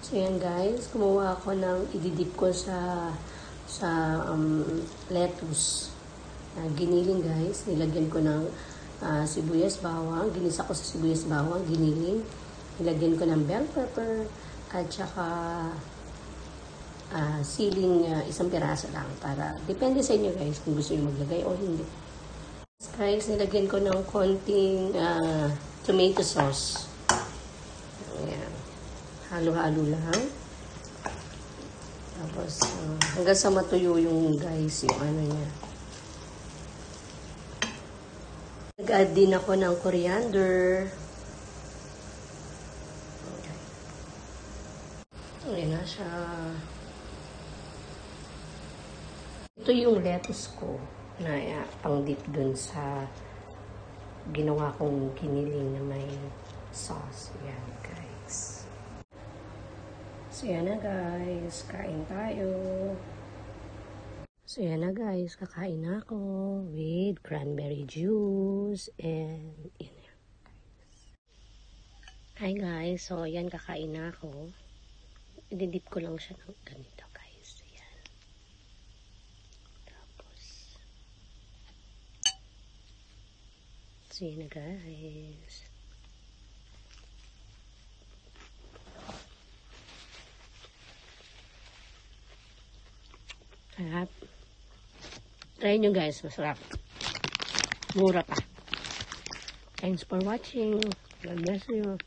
So yan guys, kumuha ako ng ididip ko sa lettuce. Giniling guys, nilagyan ko ng sibuyas bawang, ginisa ko sa sibuyas bawang, giniling. Nilagyan ko ng bell pepper at saka siling isang piraso lang para depende sa inyo guys kung gusto niyo maglagay o hindi. Guys, nilagyan ko ng konting tomato sauce. Ayan. Halo-halo lang. Tapos hanggang sa matuyo yung guys, yung ano niya. Nag-add din ako ng coriander. Okay. Ayan na siya. Ito yung lettuce ko na pang-dip dun sa ginawa kong giniling na may sauce. Ayan, guys. So, yan na, guys. Kain tayo. So, yan na, guys. Kakain na ako with cranberry juice and yun yan, guys. Hi, guys. So, yan, kakain na ako. Ididip ko lang siya ng ganito, guys. Ayan. Tapos, so, yan na, guys. Sarap. Try nyo guys, masarap. Mura pa. Thanks for watching. God bless you.